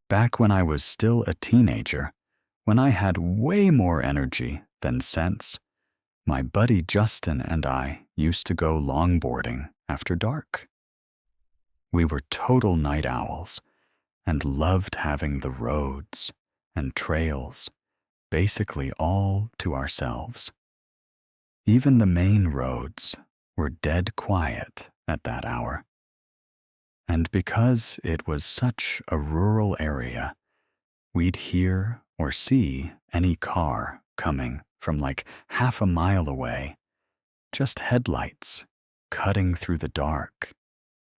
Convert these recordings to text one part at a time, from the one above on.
Back when I was still a teenager, when I had way more energy than sense, my buddy Justin and I used to go longboarding after dark. We were total night owls and loved having the roads and trails basically all to ourselves. Even the main roads were dead quiet at that hour. And because it was such a rural area, we'd hear or see any car coming from like half a mile away, just headlights cutting through the dark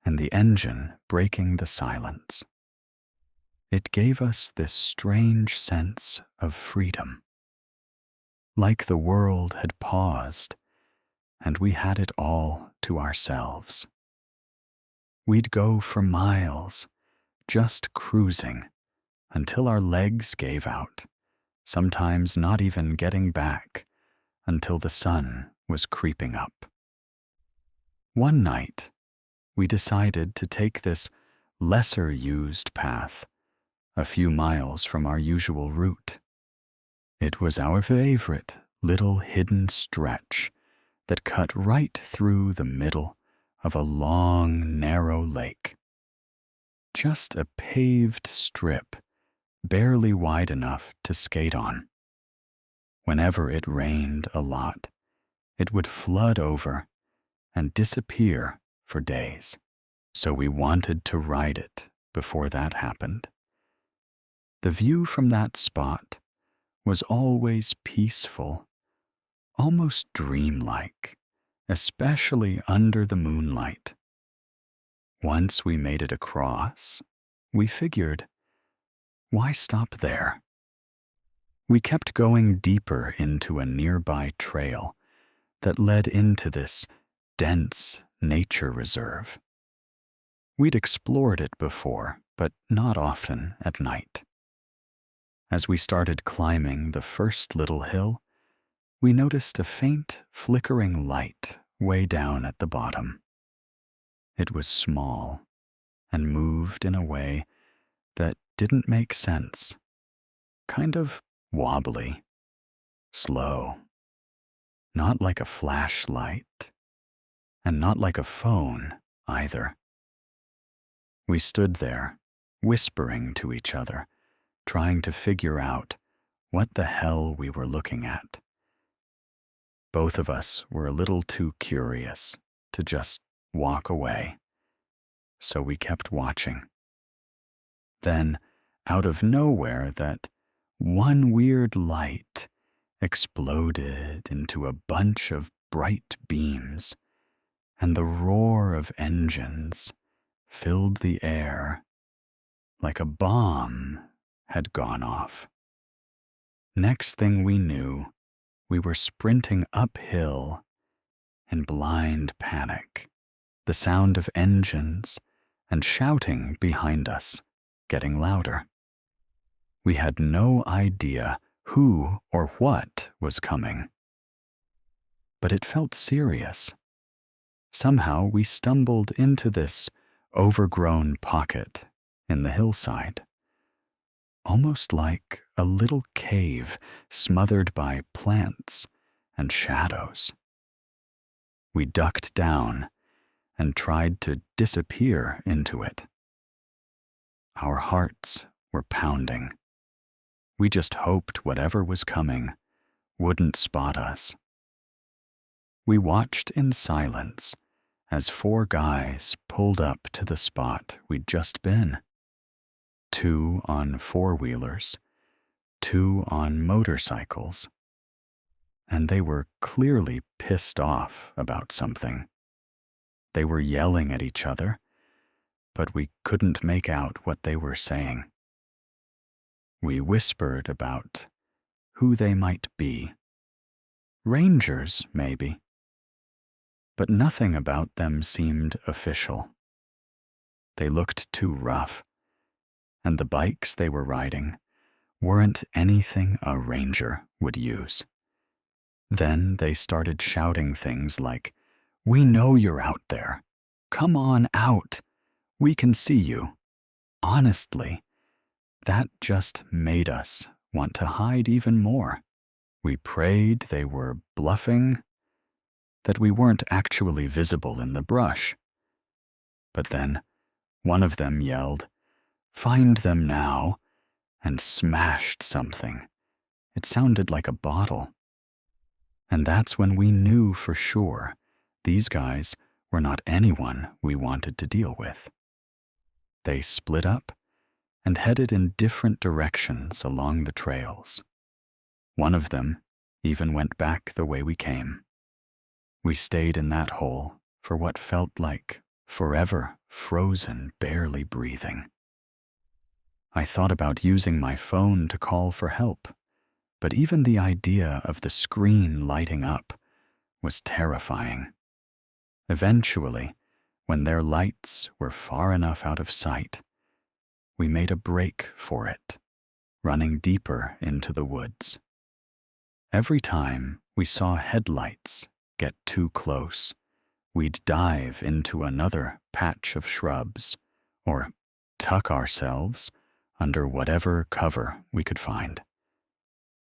and the engine breaking the silence. It gave us this strange sense of freedom, like the world had paused and we had it all to ourselves. We'd go for miles, just cruising, until our legs gave out, sometimes not even getting back until the sun was creeping up. One night, we decided to take this lesser-used path a few miles from our usual route. It was our favorite little hidden stretch that cut right through the middle of a long, narrow lake. Just a paved strip, barely wide enough to skate on. Whenever it rained a lot, it would flood over and disappear for days, so we wanted to ride it before that happened. The view from that spot was always peaceful, almost dreamlike, especially under the moonlight. Once we made it across, we figured, why stop there? We kept going deeper into a nearby trail that led into this dense nature reserve. We'd explored it before, but not often at night. As we started climbing the first little hill, we noticed a faint, flickering light way down at the bottom. It was small and moved in a way that didn't make sense. Kind of wobbly, slow. Not like a flashlight, and not like a phone either. We stood there, whispering to each other, trying to figure out what the hell we were looking at. Both of us were a little too curious to just walk away, so we kept watching. Then, out of nowhere, that one weird light exploded into a bunch of bright beams, and the roar of engines filled the air like a bomb had gone off. Next thing we knew, we were sprinting uphill in blind panic, the sound of engines and shouting behind us getting louder. We had no idea who or what was coming, but it felt serious. Somehow we stumbled into this overgrown pocket in the hillside, almost like a little cave smothered by plants and shadows. We ducked down and tried to disappear into it. Our hearts were pounding. We just hoped whatever was coming wouldn't spot us. We watched in silence as 4 guys pulled up to the spot we'd just been. 2 on 4-wheelers, 2 on motorcycles, and they were clearly pissed off about something. They were yelling at each other, but we couldn't make out what they were saying. We whispered about who they might be. Rangers, maybe. But nothing about them seemed official. They looked too rough, and the bikes they were riding weren't anything a ranger would use. Then they started shouting things like, "We know you're out there. Come on out. We can see you." Honestly, That just made us want to hide even more. We prayed they were bluffing, that we weren't actually visible in the brush. But then one of them yelled, "Find them now," and smashed something. It sounded like a bottle. And that's when we knew for sure these guys were not anyone we wanted to deal with. They split up and headed in different directions along the trails. One of them even went back the way we came. We stayed in that hole for what felt like forever, frozen, barely breathing. I thought about using my phone to call for help, but even the idea of the screen lighting up was terrifying. Eventually, when their lights were far enough out of sight, we made a break for it, running deeper into the woods. Every time we saw headlights get too close, we'd dive into another patch of shrubs or tuck ourselves under whatever cover we could find.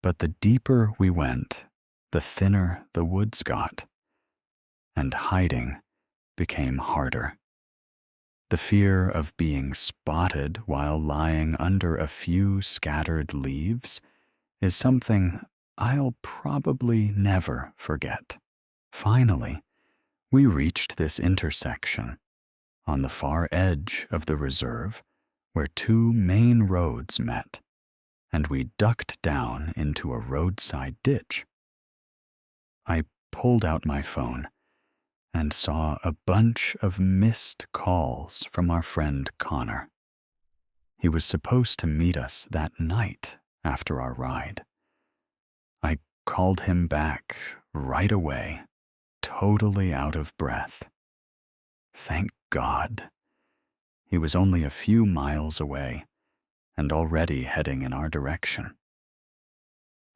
But the deeper we went, the thinner the woods got, and hiding became harder. The fear of being spotted while lying under a few scattered leaves is something I'll probably never forget. Finally, we reached this intersection on the far edge of the reserve where two main roads met, and we ducked down into a roadside ditch. I pulled out my phone and saw a bunch of missed calls from our friend Connor. He was supposed to meet us that night after our ride. I called him back right away, totally out of breath. Thank God. He was only a few miles away and already heading in our direction.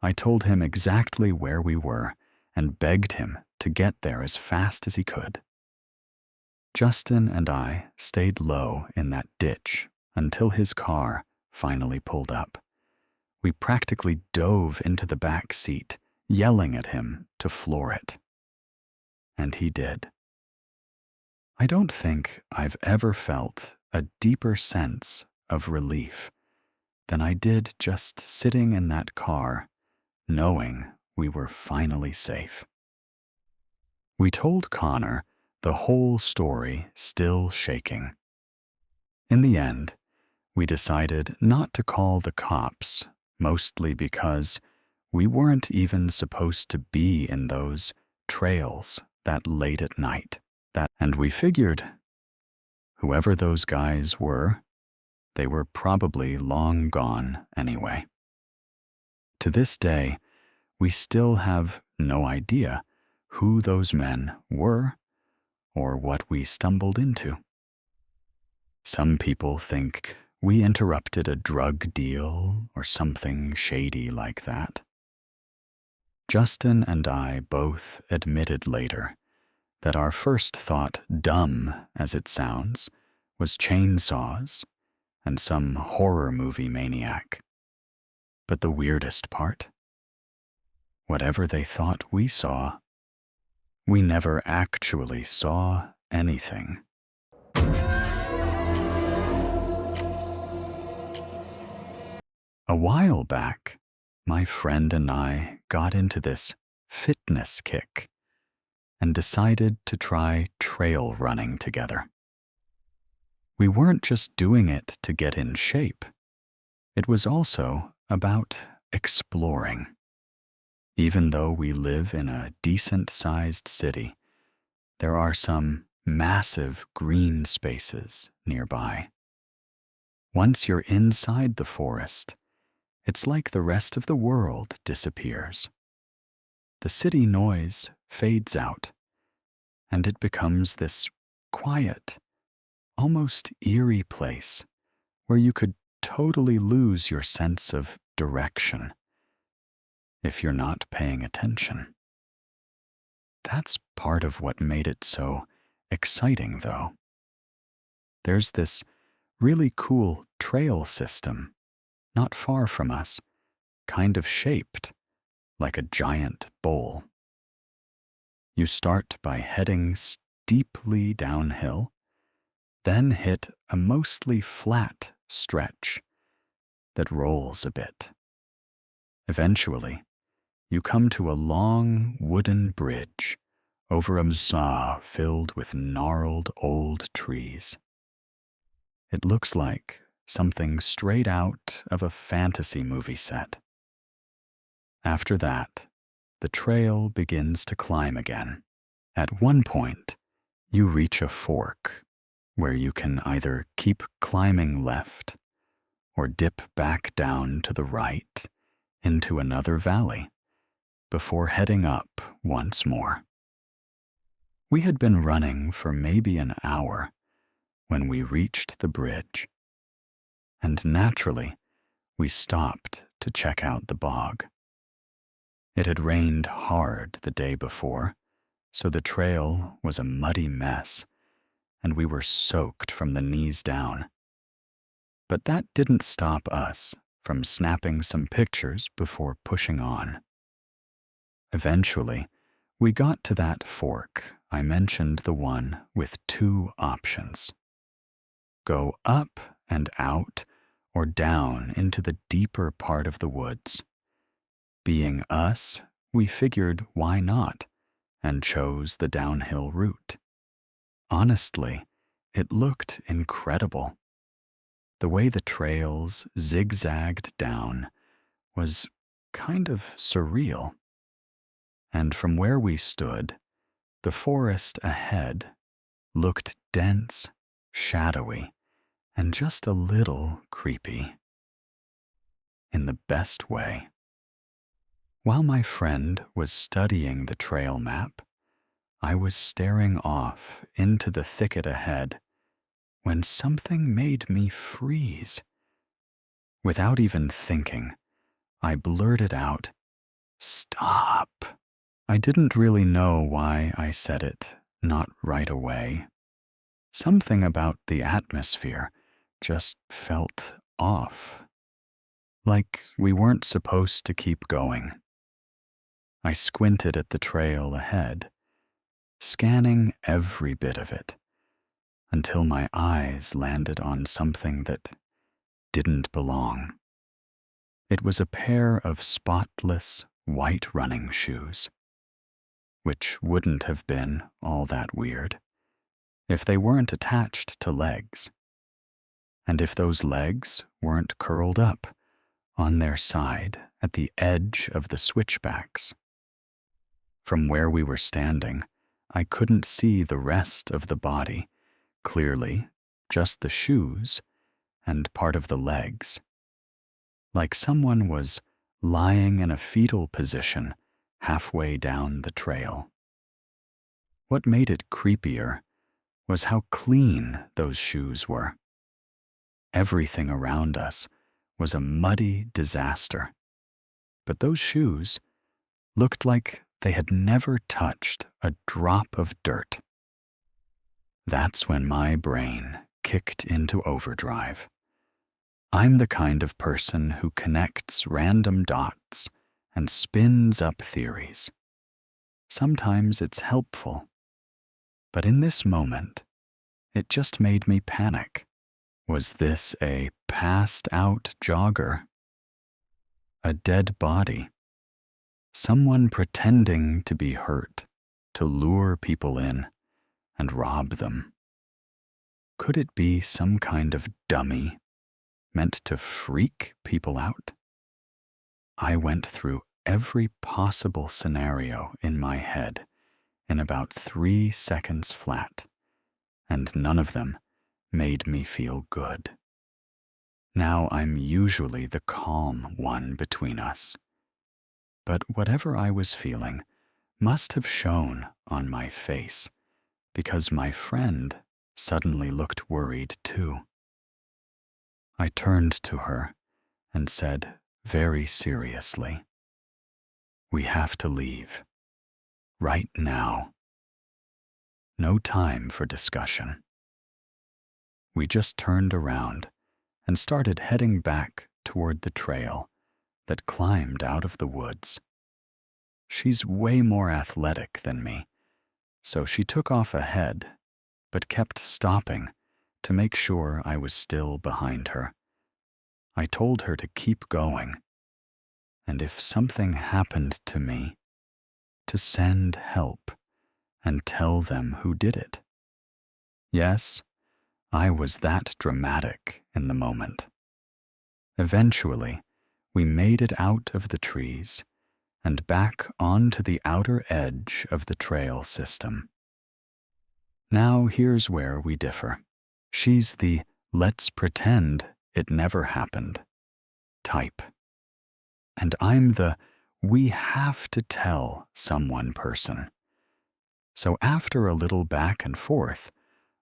I told him exactly where we were and begged him to get there as fast as he could. Justin and I stayed low in that ditch until his car finally pulled up. We practically dove into the back seat, yelling at him to floor it. And he did. I don't think I've ever felt a deeper sense of relief than I did just sitting in that car, knowing we were finally safe. We told Connor the whole story, still shaking. In the end, we decided not to call the cops, mostly because we weren't even supposed to be in those trails that late at night. And we figured, whoever those guys were, they were probably long gone anyway. To this day, we still have no idea who those men were or what we stumbled into. Some people think we interrupted a drug deal or something shady like that. Justin and I both admitted later that our first thought, dumb as it sounds, was chainsaws and some horror movie maniac. But the weirdest part? Whatever they thought we saw, we never actually saw anything. A while back, my friend and I got into this fitness kick and decided to try trail running together. We weren't just doing it to get in shape. It was also about exploring. Even though we live in a decent-sized city, there are some massive green spaces nearby. Once you're inside the forest, it's like the rest of the world disappears. The city noise fades out, and it becomes this quiet, almost eerie place where you could totally lose your sense of direction if you're not paying attention. That's part of what made it so exciting, though. There's this really cool trail system not far from us, kind of shaped like a giant bowl. You start by heading steeply downhill, then hit a mostly flat stretch that rolls a bit. Eventually, you come to a long wooden bridge over a mza filled with gnarled old trees. It looks like something straight out of a fantasy movie set. After that, the trail begins to climb again. At one point, you reach a fork where you can either keep climbing left or dip back down to the right into another valley before heading up once more. We had been running for maybe an hour when we reached the bridge, and naturally, we stopped to check out the bog. It had rained hard the day before, so the trail was a muddy mess, and we were soaked from the knees down. But that didn't stop us from snapping some pictures before pushing on. Eventually, we got to that fork I mentioned, the one with two options. Go up and out or down into the deeper part of the woods. Being us, we figured why not, and chose the downhill route. Honestly, it looked incredible. The way the trails zigzagged down was kind of surreal. And from where we stood, the forest ahead looked dense, shadowy, and just a little creepy. In the best way. While my friend was studying the trail map, I was staring off into the thicket ahead when something made me freeze. Without even thinking, I blurted out, "Stop!" I didn't really know why I said it, not right away. Something about the atmosphere just felt off, like we weren't supposed to keep going. I squinted at the trail ahead, scanning every bit of it, until my eyes landed on something that didn't belong. It was a pair of spotless white running shoes, which wouldn't have been all that weird if they weren't attached to legs, and if those legs weren't curled up on their side at the edge of the switchbacks. From where we were standing, I couldn't see the rest of the body clearly, just the shoes and part of the legs. Like someone was lying in a fetal position halfway down the trail. What made it creepier was how clean those shoes were. Everything around us was a muddy disaster, but those shoes looked like they had never touched a drop of dirt. That's when my brain kicked into overdrive. I'm the kind of person who connects random dots and spins up theories. Sometimes it's helpful, but in this moment, it just made me panic. Was this a passed-out jogger? A dead body? Someone pretending to be hurt to lure people in and rob them? Could it be some kind of dummy meant to freak people out? I went through every possible scenario in my head in about 3 seconds flat, and none of them made me feel good. Now I'm usually the calm one between us, but whatever I was feeling must have shown on my face, because my friend suddenly looked worried too. I turned to her and said very seriously, "We have to leave. Right now. No time for discussion." We just turned around and started heading back toward the trail that climbed out of the woods. She's way more athletic than me, so she took off ahead, but kept stopping to make sure I was still behind her. I told her to keep going, and if something happened to me, to send help and tell them who did it. Yes, I was that dramatic in the moment. Eventually, we made it out of the trees and back onto the outer edge of the trail system. Now here's where we differ. She's the let's pretend it never happened type. And I'm the we have to tell someone person. So after a little back and forth,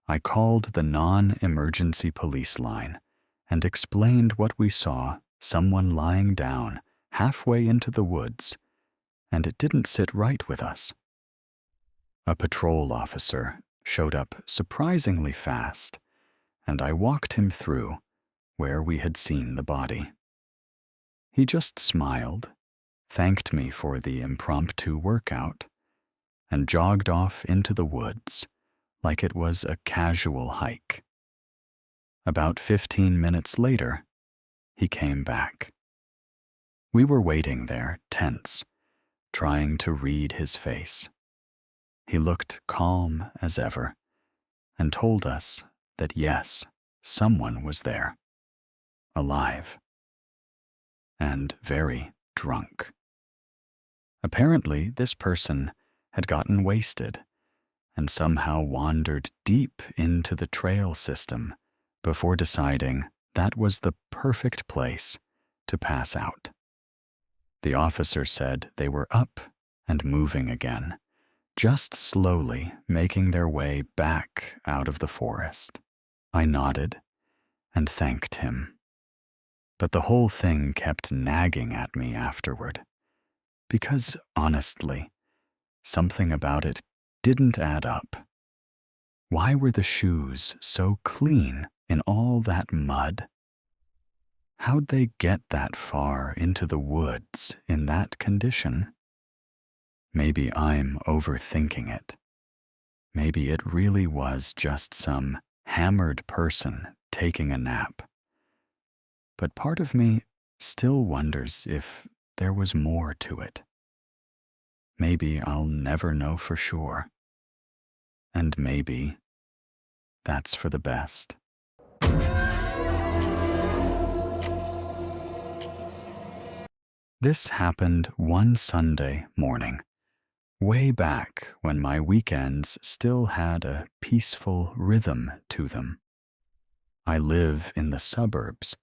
I called the non-emergency police line and explained what we saw, someone lying down halfway into the woods, and it didn't sit right with us. A patrol officer showed up surprisingly fast, and I walked him through where we had seen the body. He just smiled, thanked me for the impromptu workout, and jogged off into the woods like it was a casual hike. About 15 minutes later, he came back. We were waiting there, tense, trying to read his face. He looked calm as ever and told us that yes, someone was there, alive, and very drunk. Apparently, this person had gotten wasted and somehow wandered deep into the trail system before deciding that was the perfect place to pass out. The officer said they were up and moving again, just slowly making their way back out of the forest. I nodded and thanked him. But the whole thing kept nagging at me afterward, because honestly, something about it didn't add up. Why were the shoes so clean in all that mud? How'd they get that far into the woods in that condition? Maybe I'm overthinking it. Maybe it really was just some hammered person taking a nap. But part of me still wonders if there was more to it. Maybe I'll never know for sure. And maybe that's for the best. This happened one Sunday morning, way back when my weekends still had a peaceful rhythm to them. I live in the suburbs,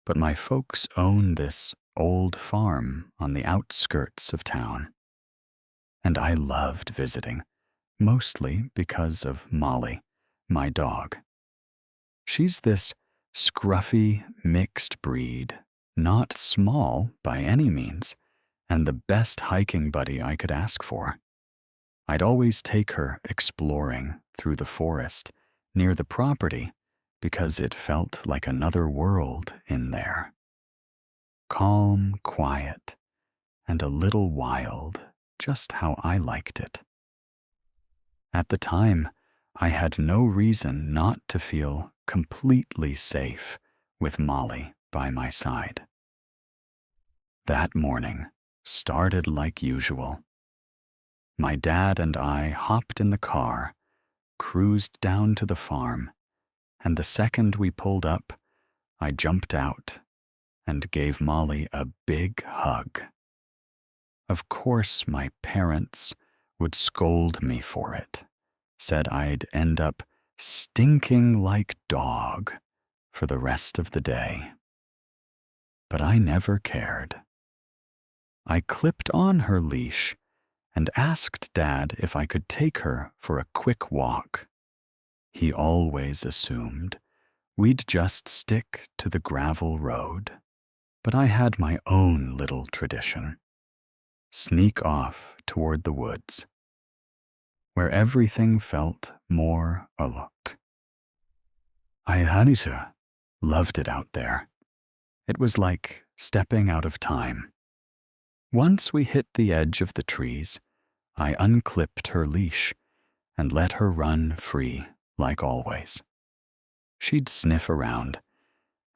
but my folks own this old farm on the outskirts of town. And I loved visiting, mostly because of Molly, my dog. She's this scruffy mixed breed, not small by any means, and the best hiking buddy I could ask for. I'd always take her exploring through the forest near the property because it felt like another world in there. Calm, quiet, and a little wild, just how I liked it. At the time, I had no reason not to feel completely safe with Molly by my side. That morning started like usual. My dad and I hopped in the car, cruised down to the farm, and the second we pulled up, I jumped out and gave Molly a big hug. Of course, my parents would scold me for it, said I'd end up stinking like dog for the rest of the day. But I never cared. I clipped on her leash and asked Dad if I could take her for a quick walk. He always assumed we'd just stick to the gravel road, but I had my own little tradition. Sneak off toward the woods, where everything felt more alert. I loved it out there. It was like stepping out of time. Once we hit the edge of the trees, I unclipped her leash and let her run free like always. She'd sniff around,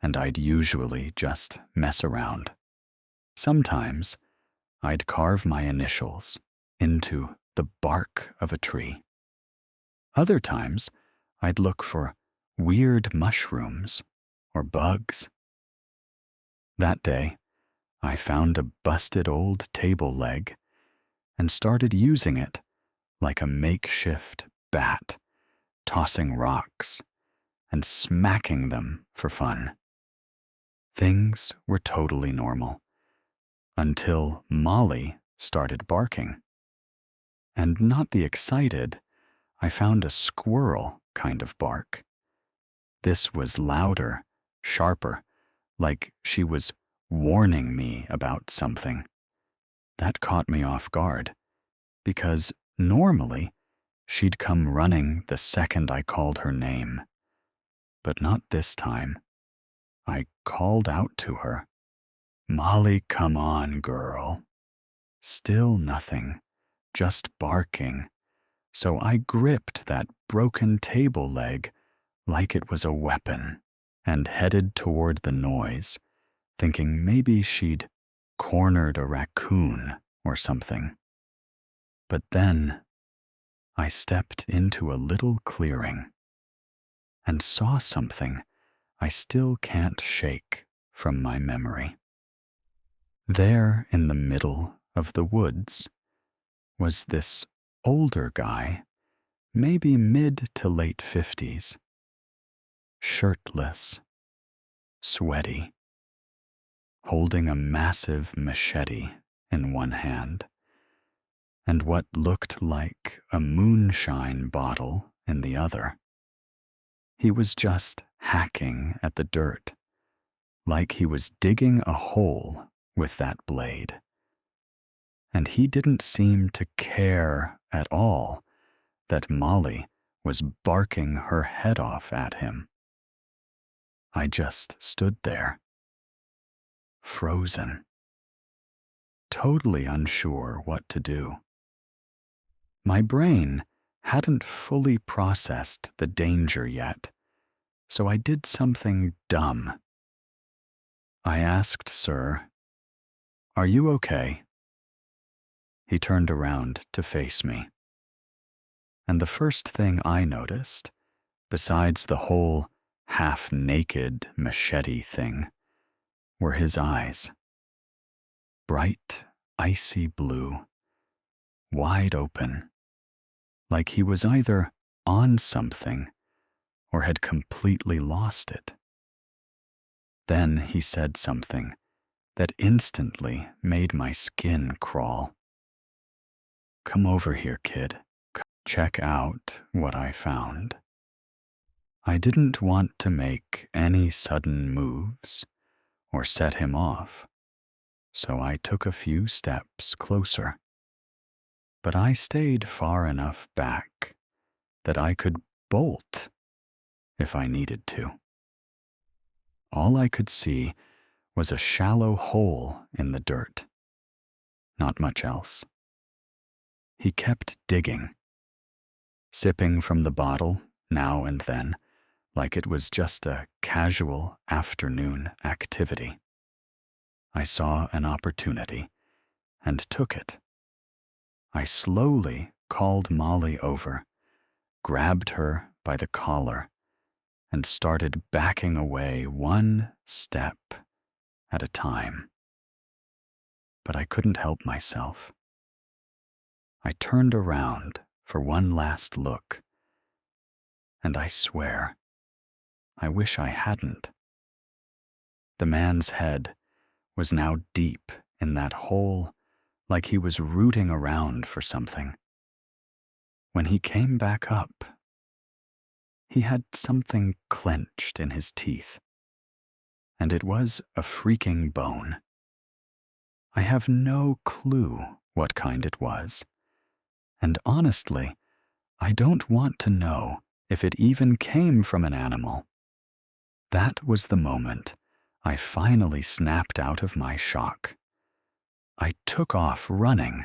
and I'd usually just mess around. Sometimes I'd carve my initials into the bark of a tree. Other times I'd look for weird mushrooms or bugs. That day, I found a busted old table leg and started using it like a makeshift bat, tossing rocks and smacking them for fun. Things were totally normal until Molly started barking. And not the excited, I found a squirrel kind of bark. This was louder, sharper, like she was warning me about something. That caught me off guard, because normally she'd come running the second I called her name. But not this time. I called out to her, "Molly, come on, girl." Still nothing, just barking. So I gripped that broken table leg like it was a weapon and headed toward the noise, thinking maybe she'd cornered a raccoon or something. But then I stepped into a little clearing and saw something I still can't shake from my memory. There in the middle of the woods was this older guy, maybe mid to late 50s, shirtless, sweaty, holding a massive machete in one hand and what looked like a moonshine bottle in the other. He was just hacking at the dirt, like he was digging a hole with that blade. And he didn't seem to care at all that Molly was barking her head off at him. I just stood there, frozen, totally unsure what to do. My brain hadn't fully processed the danger yet, so I did something dumb. I asked Sir, "Are you okay?" He turned around to face me. And the first thing I noticed, besides the whole half-naked machete thing, were his eyes. Bright, icy blue, wide open, like he was either on something or had completely lost it. Then he said something that instantly made my skin crawl. "Come over here, kid. Check out what I found." I didn't want to make any sudden moves or set him off, so I took a few steps closer. But I stayed far enough back that I could bolt if I needed to. All I could see was a shallow hole in the dirt. Not much else. He kept digging, sipping from the bottle now and then, like it was just a casual afternoon activity. I saw an opportunity and took it. I slowly called Molly over, grabbed her by the collar, and started backing away one step at a time. But I couldn't help myself. I turned around for one last look, and I swear, I wish I hadn't. The man's head was now deep in that hole, like he was rooting around for something. When he came back up, he had something clenched in his teeth, and it was a freaking bone. I have no clue what kind it was, and honestly, I don't want to know if it even came from an animal. That was the moment I finally snapped out of my shock. I took off running,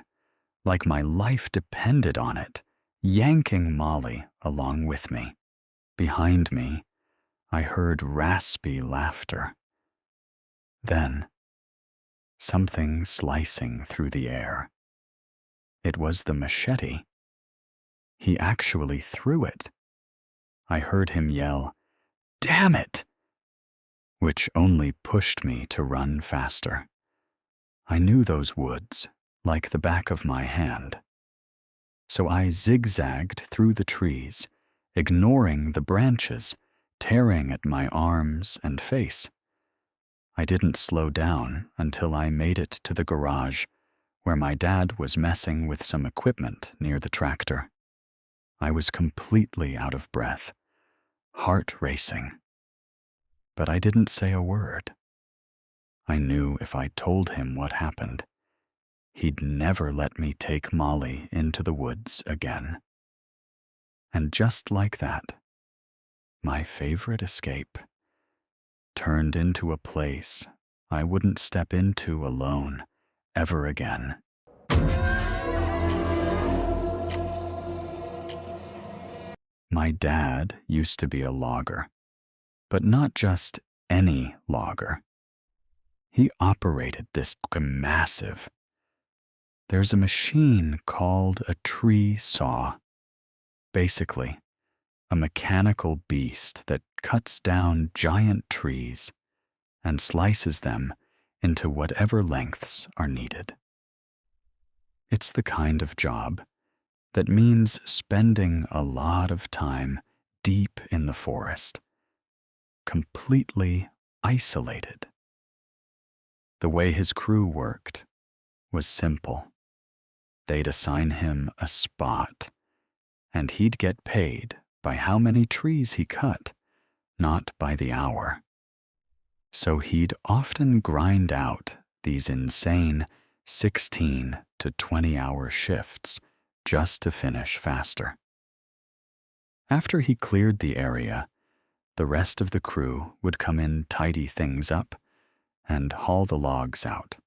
like my life depended on it, yanking Molly along with me. Behind me, I heard raspy laughter. Then, something slicing through the air. It was the machete. He actually threw it. I heard him yell, "Damn it!" which only pushed me to run faster. I knew those woods like the back of my hand. So I zigzagged through the trees, ignoring the branches, tearing at my arms and face. I didn't slow down until I made it to the garage, where my dad was messing with some equipment near the tractor. I was completely out of breath, heart racing. But I didn't say a word. I knew if I told him what happened, he'd never let me take Molly into the woods again. And just like that, my favorite escape turned into a place I wouldn't step into alone ever again. My dad used to be a logger, but not just any logger. He operated this massive. There's a machine called a tree saw. Basically, a mechanical beast that cuts down giant trees and slices them into whatever lengths are needed. It's the kind of job that means spending a lot of time deep in the forest, completely isolated. The way his crew worked was simple. They'd assign him a spot, and he'd get paid by how many trees he cut, not by the hour. So he'd often grind out these insane 16 to 20-hour shifts just to finish faster. After he cleared the area, the rest of the crew would come in, tidy things up, and haul the logs out.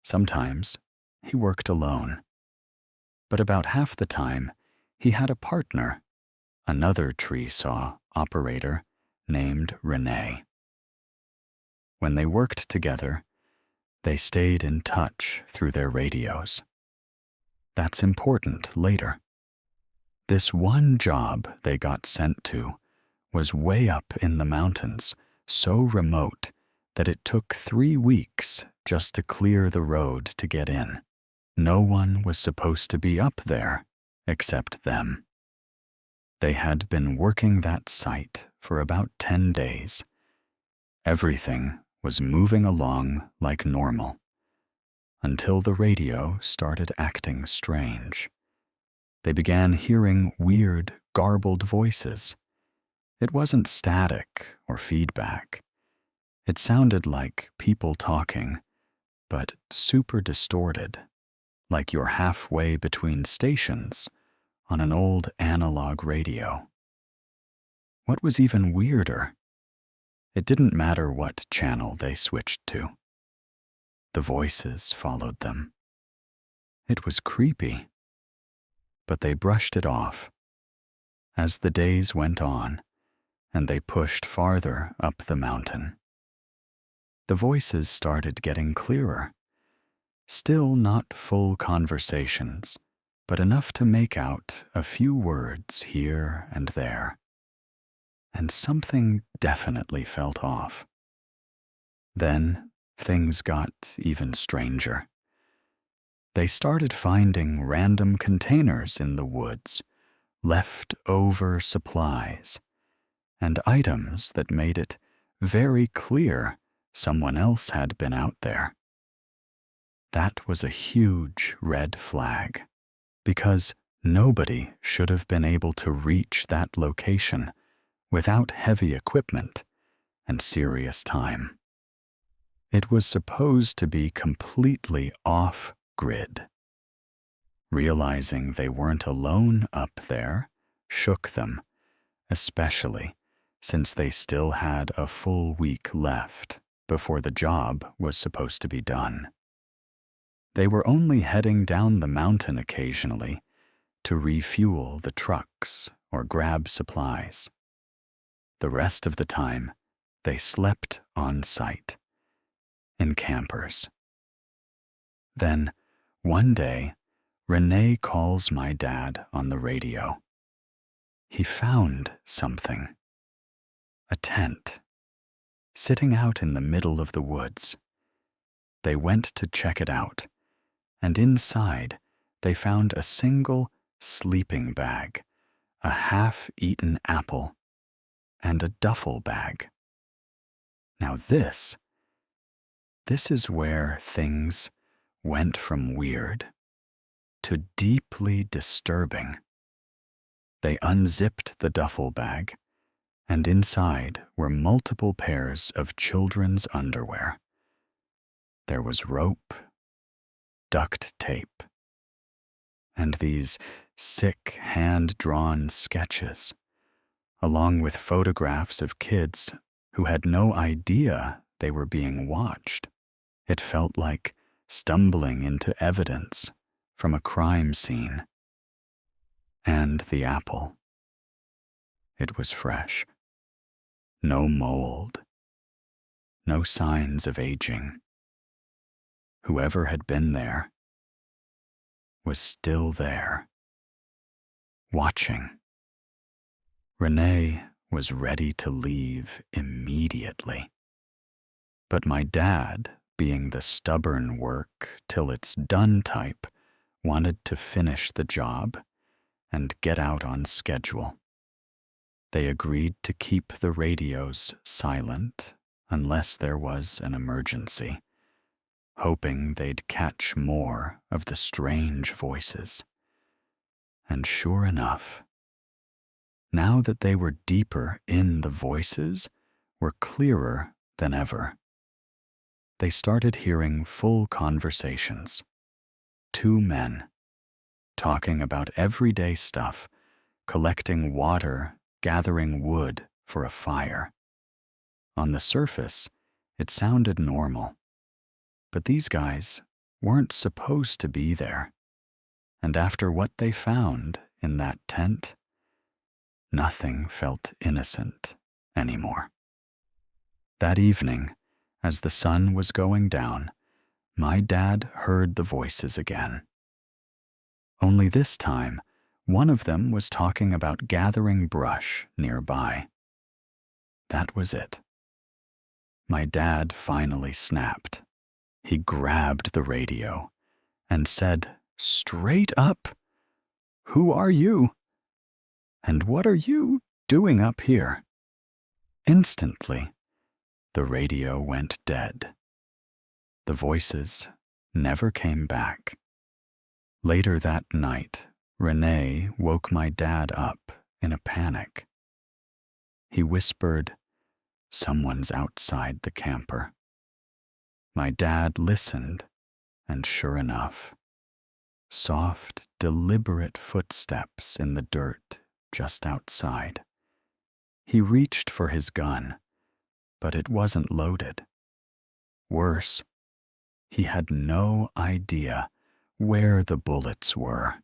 Sometimes he worked alone, but about half the time he had a partner, another tree saw operator named Renee. When they worked together, they stayed in touch through their radios. That's important later. This one job they got sent to was way up in the mountains, so remote that it took 3 weeks just to clear the road to get in. No one was supposed to be up there except them. They had been working that site for about 10 days. Everything was moving along like normal, until the radio started acting strange. They began hearing weird, garbled voices. It wasn't static or feedback. It sounded like people talking, but super distorted, like you're halfway between stations on an old analog radio. What was even weirder, it didn't matter what channel they switched to. The voices followed them. It was creepy, but they brushed it off. As the days went on, and they pushed farther up the mountain, the voices started getting clearer. Still not full conversations, but enough to make out a few words here and there. And something definitely felt off. Then things got even stranger. They started finding random containers in the woods, leftover supplies, and items that made it very clear someone else had been out there. That was a huge red flag, because nobody should have been able to reach that location without heavy equipment and serious time. It was supposed to be completely off-grid. Realizing they weren't alone up there shook them, especially since they still had a full week left before the job was supposed to be done. They were only heading down the mountain occasionally to refuel the trucks or grab supplies. The rest of the time, they slept on site, in campers. Then, one day, Renee calls my dad on the radio. He found something. A tent, sitting out in the middle of the woods. They went to check it out, and inside they found a single sleeping bag, a half-eaten apple, and a duffel bag. Now this is where things went from weird to deeply disturbing. They unzipped the duffel bag, and inside were multiple pairs of children's underwear. There was rope, duct tape, and these sick hand-drawn sketches, along with photographs of kids who had no idea they were being watched. It felt like stumbling into evidence from a crime scene. And the apple. It was fresh. No mold. No signs of aging. Whoever had been there was still there, watching. Renee was ready to leave immediately. But my dad, being the stubborn work till it's done type, wanted to finish the job and get out on schedule. They agreed to keep the radios silent unless there was an emergency, hoping they'd catch more of the strange voices. And sure enough, now that they were deeper in the voices, were clearer than ever. They started hearing full conversations. Two men, talking about everyday stuff, collecting water, gathering wood for a fire. On the surface, it sounded normal. But these guys weren't supposed to be there. And after what they found in that tent, nothing felt innocent anymore. That evening, as the sun was going down, my dad heard the voices again. Only this time, one of them was talking about gathering brush nearby. That was it. My dad finally snapped. He grabbed the radio and said straight up, "Who are you? And what are you doing up here?" Instantly, the radio went dead. The voices never came back. Later that night, Renee woke my dad up in a panic. He whispered, "Someone's outside the camper." My dad listened, and sure enough, soft, deliberate footsteps in the dirt just outside. He reached for his gun, but it wasn't loaded. Worse, he had no idea where the bullets were.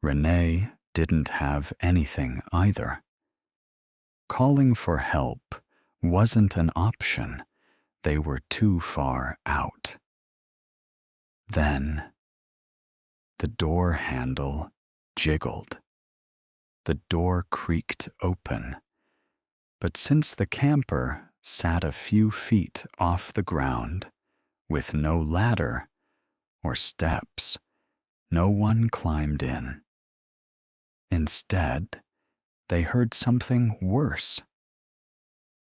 Renee didn't have anything either. Calling for help wasn't an option. They were too far out. Then, the door handle jiggled. The door creaked open. But since the camper sat a few feet off the ground, with no ladder or steps, no one climbed in. Instead, they heard something worse.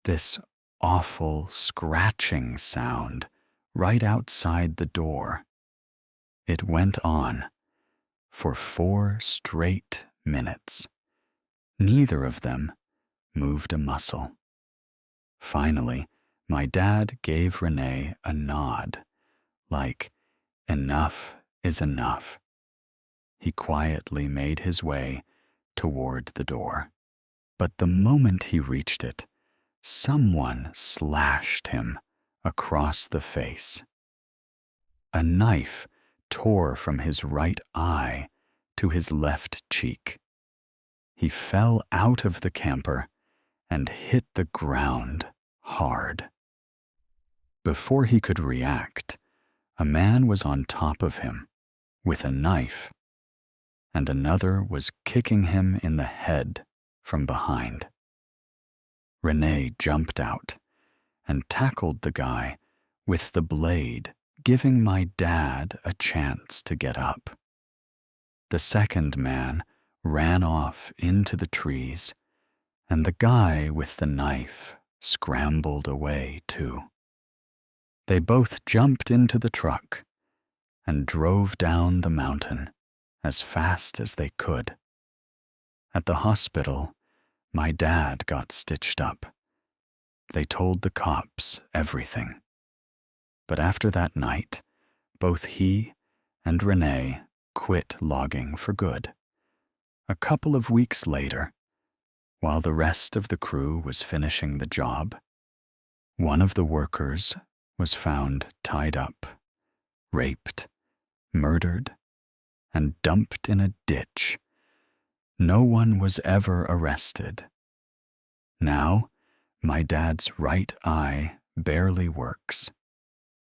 This awful scratching sound right outside the door. It went on for 4 straight minutes. Neither of them moved a muscle. Finally, my dad gave Renee a nod, like, enough is enough. He quietly made his way toward the door. But the moment he reached it, someone slashed him across the face. A knife tore from his right eye to his left cheek. He fell out of the camper and hit the ground hard. Before he could react, a man was on top of him with a knife, and another was kicking him in the head from behind. Renee jumped out and tackled the guy with the blade, giving my dad a chance to get up. The second man ran off into the trees, and the guy with the knife scrambled away too. They both jumped into the truck and drove down the mountain as fast as they could. At the hospital, my dad got stitched up. They told the cops everything. But after that night, both he and Renee quit logging for good. A couple of weeks later, while the rest of the crew was finishing the job, one of the workers was found tied up, raped, murdered, and dumped in a ditch. No one was ever arrested. Now, my dad's right eye barely works.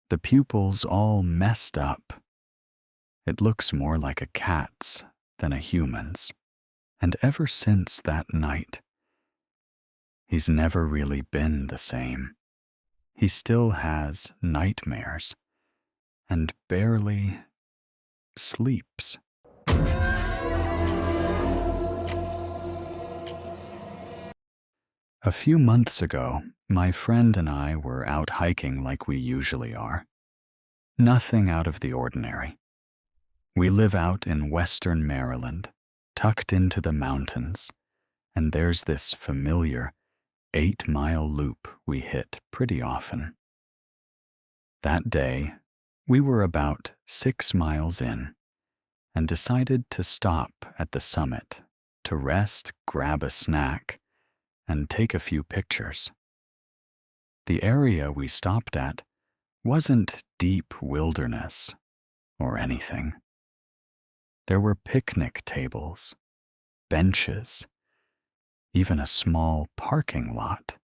The pupils all messed up. It looks more like a cat's than a human's. And ever since that night, he's never really been the same. He still has nightmares and barely sleeps. A few months ago, my friend and I were out hiking like we usually are. Nothing out of the ordinary. We live out in western Maryland, tucked into the mountains, and there's this familiar 8-mile loop we hit pretty often. That day, we were about 6 miles in and decided to stop at the summit to rest, grab a snack, and take a few pictures. The area we stopped at wasn't deep wilderness or anything. There were picnic tables, benches, even a small parking lot.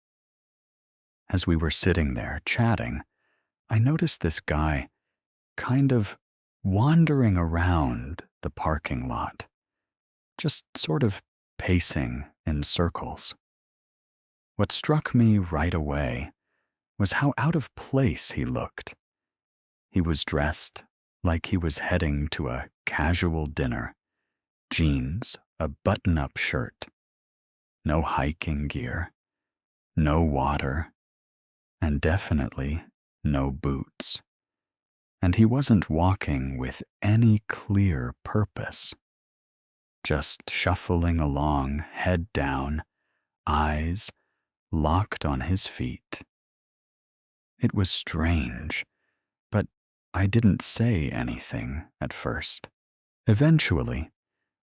As we were sitting there chatting, I noticed this guy kind of wandering around the parking lot, just sort of pacing in circles. What struck me right away was how out of place he looked. He was dressed like he was heading to a casual dinner, jeans, a button-up shirt, no hiking gear, no water, and definitely no boots. And he wasn't walking with any clear purpose, just shuffling along, head down, eyes locked on his feet. It was strange, but I didn't say anything at first. Eventually,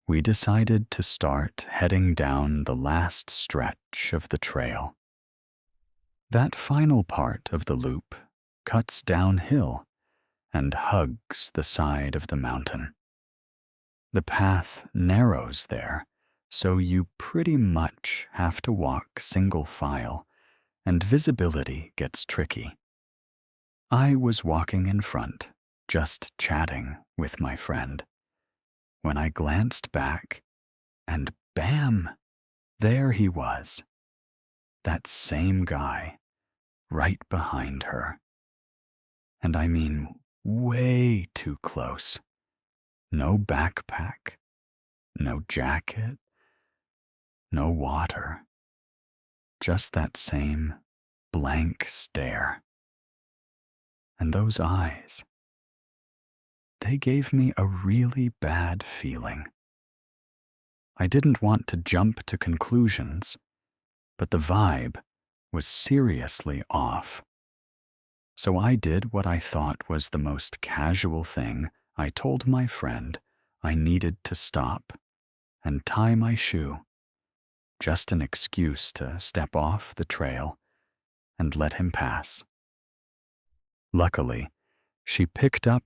we decided to start heading down the last stretch of the trail. That final part of the loop cuts downhill and hugs the side of the mountain. The path narrows there, so you pretty much have to walk single file, and visibility gets tricky. I was walking in front, just chatting with my friend, when I glanced back, and bam, there he was, that same guy, right behind her. And I mean way too close. No backpack, no jacket, no water, just that same blank stare. And those eyes, they gave me a really bad feeling. I didn't want to jump to conclusions, but the vibe was seriously off. So I did what I thought was the most casual thing. I told my friend I needed to stop and tie my shoe just an excuse to step off the trail and let him pass. Luckily, she picked up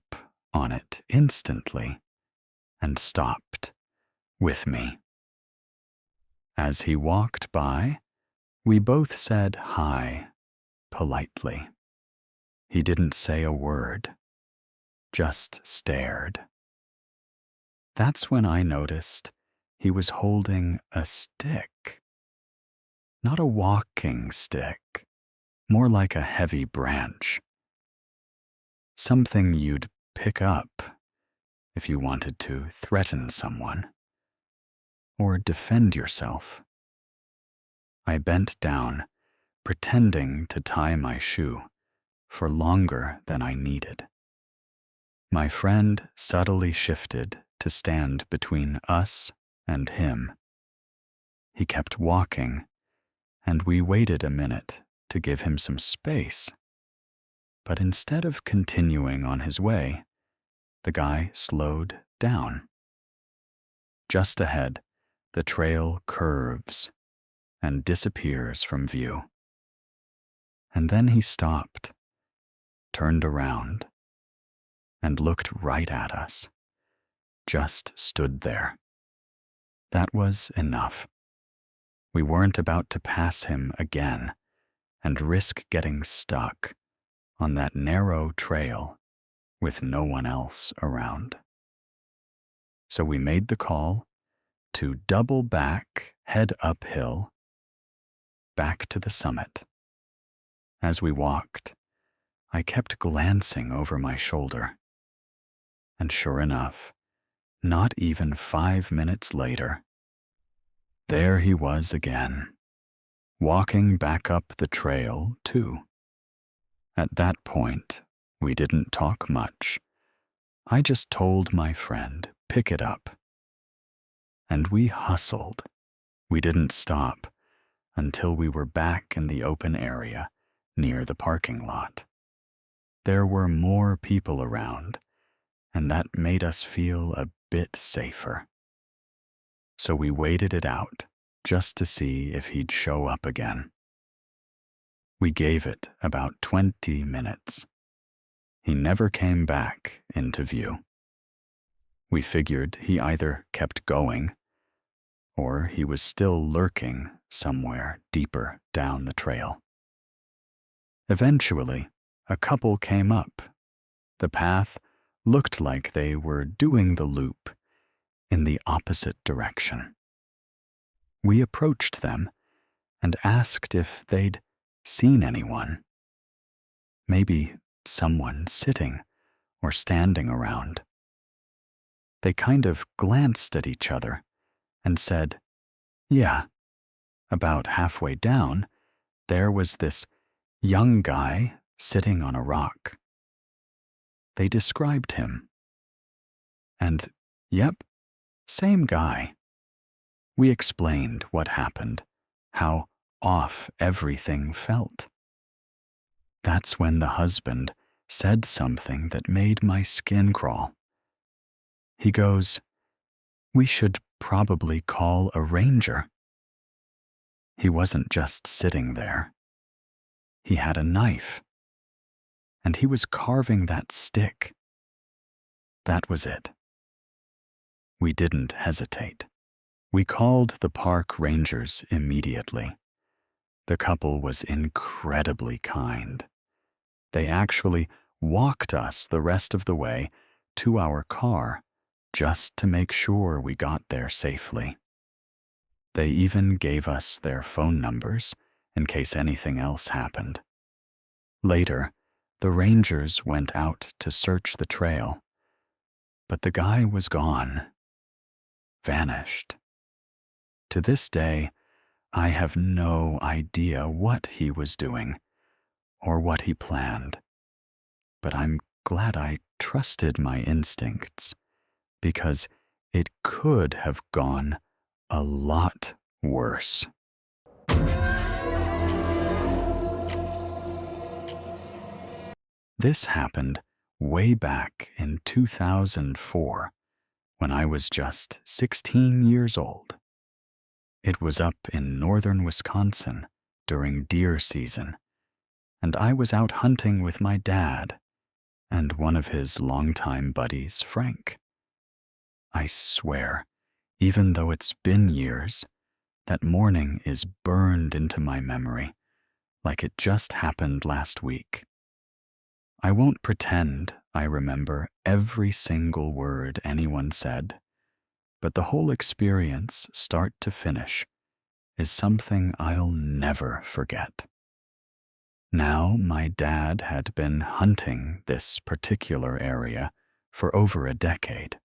on it instantly and stopped with me. As he walked by, we both said hi politely. He didn't say a word, just stared. That's when I noticed he was holding a stick. Not a walking stick, more like a heavy branch. Something you'd pick up if you wanted to threaten someone or defend yourself. I bent down, pretending to tie my shoe for longer than I needed. My friend subtly shifted to stand between us and him. He kept walking, and we waited a minute to give him some space. But instead of continuing on his way, the guy slowed down. Just ahead, the trail curves and disappears from view. And then he stopped, turned around, and looked right at us. Just stood there. That was enough. We weren't about to pass him again and risk getting stuck on that narrow trail with no one else around. So we made the call to double back, head uphill, back to the summit. As we walked, I kept glancing over my shoulder. And sure enough, not even 5 minutes later, there he was again, walking back up the trail too. At that point, we didn't talk much. I just told my friend, pick it up. And we hustled. We didn't stop until we were back in the open area near the parking lot. There were more people around, and that made us feel a bit safer. So we waited it out just to see if he'd show up again. We gave it about 20 minutes. He never came back into view. We figured he either kept going or he was still lurking somewhere deeper down the trail. Eventually, a couple came up. The path looked like they were doing the loop in the opposite direction. We approached them and asked if they'd seen anyone. Maybe someone sitting or standing around. They kind of glanced at each other and said, yeah. About halfway down, there was this young guy sitting on a rock. They described him. And, yep, same guy. We explained what happened, how off everything felt. That's when the husband said something that made my skin crawl. He goes, we should probably call a ranger. He wasn't just sitting there. He had a knife. And he was carving that stick. That was it. We didn't hesitate. We called the park rangers immediately. The couple was incredibly kind. They actually walked us the rest of the way to our car just to make sure we got there safely. They even gave us their phone numbers in case anything else happened. Later, the rangers went out to search the trail, but the guy was gone, vanished. To this day, I have no idea what he was doing or what he planned, but I'm glad I trusted my instincts because it could have gone a lot worse. This happened way back in 2004 when I was just 16 years old. It was up in northern Wisconsin during deer season, and I was out hunting with my dad and one of his longtime buddies, Frank. I swear, even though it's been years, that morning is burned into my memory like it just happened last week. I won't pretend I remember every single word anyone said, but the whole experience, start to finish, is something I'll never forget. Now, my dad had been hunting this particular area for over a decade,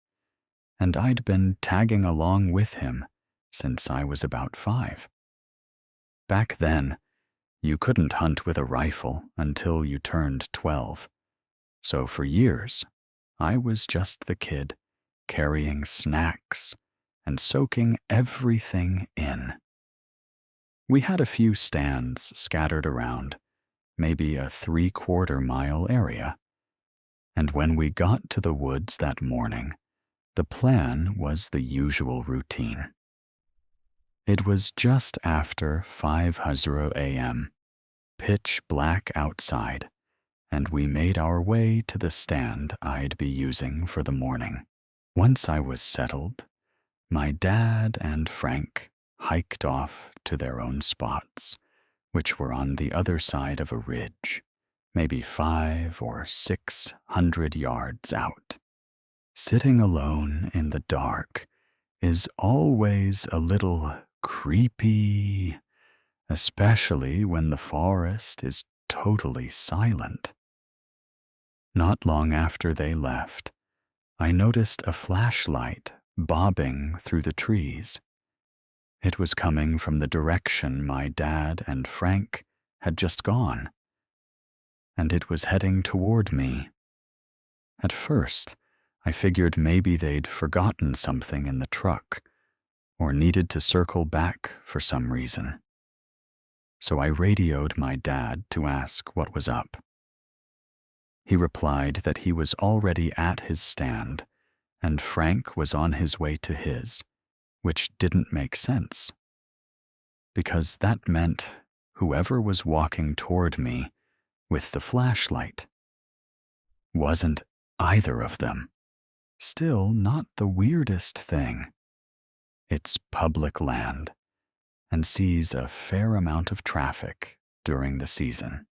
and I'd been tagging along with him since I was about 5. Back then, you couldn't hunt with a rifle until you turned 12, so for years, I was just the kid carrying snacks and soaking everything in. We had a few stands scattered around, maybe a 3/4 mile area, and when we got to the woods that morning, the plan was the usual routine. It was just after 5:00 a.m., pitch black outside, and we made our way to the stand I'd be using for the morning. Once I was settled, my dad and Frank hiked off to their own spots, which were on the other side of a ridge, maybe 500 or 600 yards out. Sitting alone in the dark is always a little creepy, especially when the forest is totally silent. Not long after they left, I noticed a flashlight bobbing through the trees. It was coming from the direction my dad and Frank had just gone, and it was heading toward me. At first, I figured maybe they'd forgotten something in the truck or needed to circle back for some reason. So I radioed my dad to ask what was up. He replied that he was already at his stand and Frank was on his way to his, which didn't make sense, because that meant whoever was walking toward me with the flashlight wasn't either of them. Still not the weirdest thing. It's public land and sees a fair amount of traffic during the season.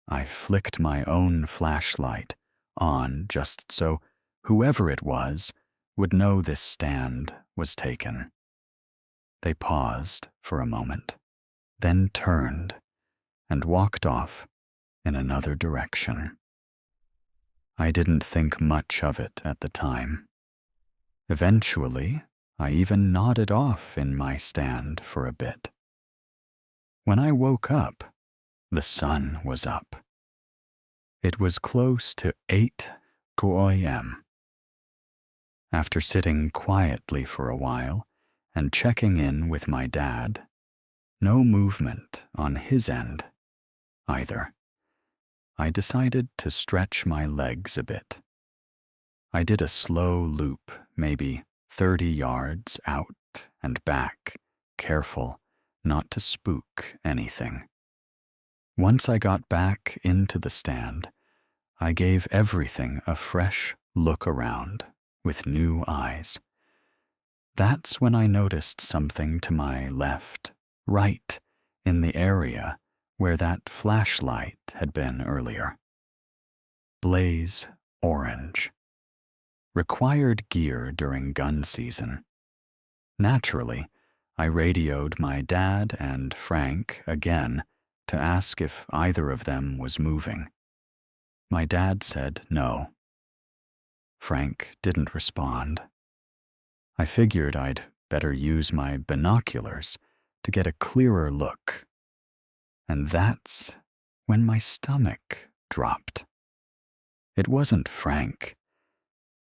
I flicked my own flashlight on just so whoever it was would know this stand was taken. They paused for a moment, then turned and walked off in another direction. I didn't think much of it at the time. Eventually, I even nodded off in my stand for a bit. When I woke up, the sun was up. It was close to 8 a.m. After sitting quietly for a while and checking in with my dad, no movement on his end either, I decided to stretch my legs a bit. I did a slow loop, maybe 30 yards out and back, careful not to spook anything. Once I got back into the stand, I gave everything a fresh look around with new eyes. That's when I noticed something to my left, right, in the area where that flashlight had been earlier. Blaze orange. Required gear during gun season. Naturally, I radioed my dad and Frank again to ask if either of them was moving. My dad said no. Frank didn't respond. I figured I'd better use my binoculars to get a clearer look. And that's when my stomach dropped. It wasn't Frank.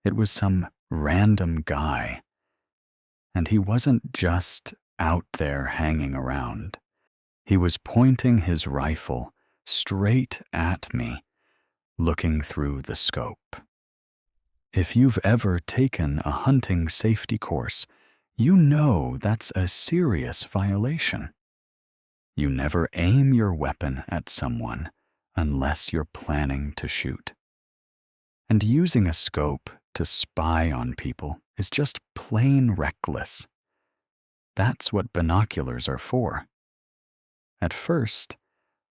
It was some random guy. And he wasn't just out there hanging around. He was pointing his rifle straight at me, looking through the scope. If you've ever taken a hunting safety course, You know that's a serious violation. You never aim your weapon at someone unless you're planning to shoot. And using a scope to spy on people is just plain reckless. That's what binoculars are for. At first,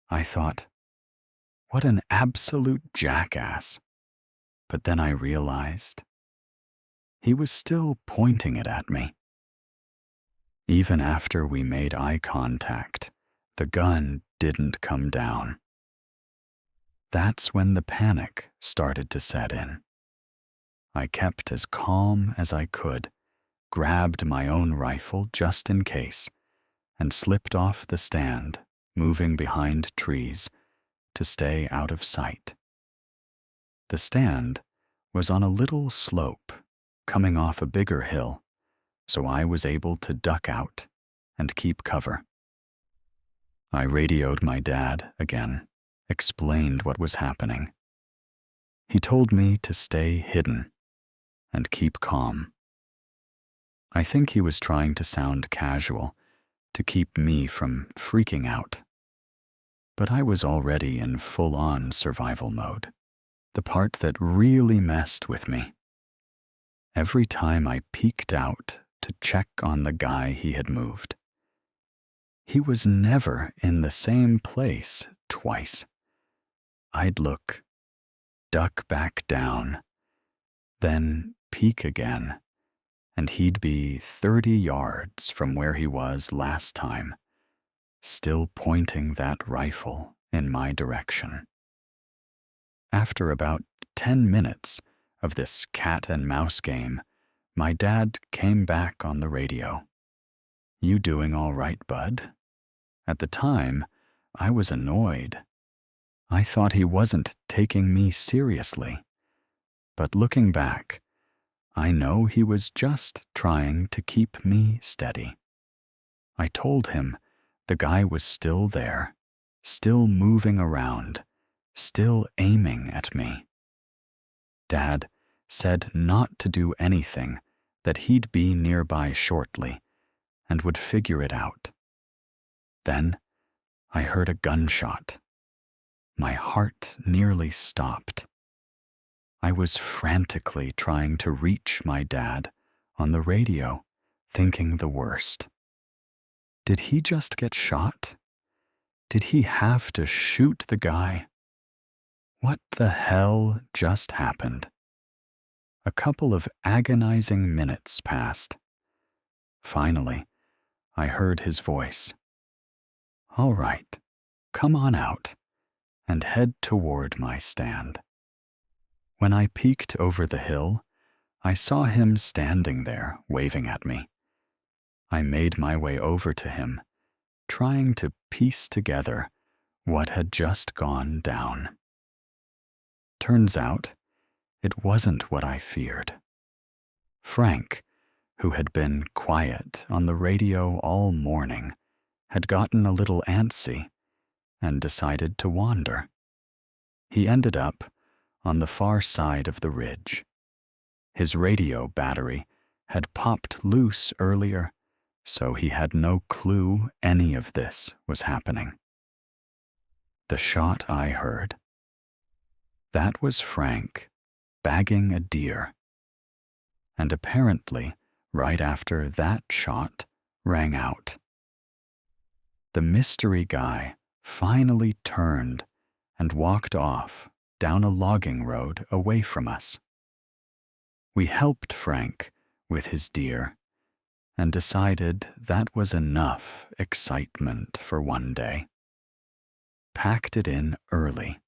I thought, what an absolute jackass. But then I realized he was still pointing it at me. Even after we made eye contact, the gun didn't come down. That's when the panic started to set in. I kept as calm as I could, grabbed my own rifle just in case, and slipped off the stand, moving behind trees to stay out of sight. The stand was on a little slope, coming off a bigger hill, so I was able to duck out and keep cover. I radioed my dad again, explained what was happening. He told me to stay hidden and keep calm. I think he was trying to sound casual, to keep me from freaking out. But I was already in full-on survival mode, the part that really messed with me. Every time I peeked out to check on the guy he had moved, he was never in the same place twice. I'd look, duck back down, then peek again, and he'd be 30 yards from where he was last time, still pointing that rifle in my direction. After about 10 minutes of this cat and mouse game, my dad came back on the radio. "You doing all right, bud?" At the time, I was annoyed. I thought he wasn't taking me seriously. But looking back, I know he was just trying to keep me steady. I told him the guy was still there, still moving around, still aiming at me. Dad said not to do anything, that he'd be nearby shortly and would figure it out. Then I heard a gunshot. My heart nearly stopped. I was frantically trying to reach my dad on the radio, thinking the worst. Did he just get shot? Did he have to shoot the guy? What the hell just happened? A couple of agonizing minutes passed. Finally, I heard his voice. "All right, come on out," and head toward my stand. When I peeked over the hill, I saw him standing there, waving at me. I made my way over to him, trying to piece together what had just gone down. Turns out, it wasn't what I feared. Frank, who had been quiet on the radio all morning, had gotten a little antsy and decided to wander. He ended up on the far side of the ridge. His radio battery had popped loose earlier, so he had no clue any of this was happening. The shot I heard, that was Frank bagging a deer. And apparently, right after that shot rang out, the mystery guy finally turned and walked off down a logging road away from us. We helped Frank with his deer and decided that was enough excitement for one day. Packed it in early.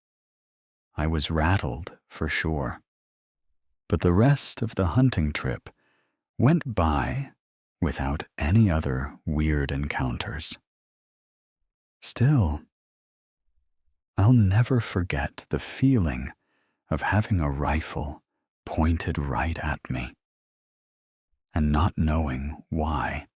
I was rattled for sure. But the rest of the hunting trip went by without any other weird encounters. Still, I'll never forget the feeling of having a rifle pointed right at me and not knowing why.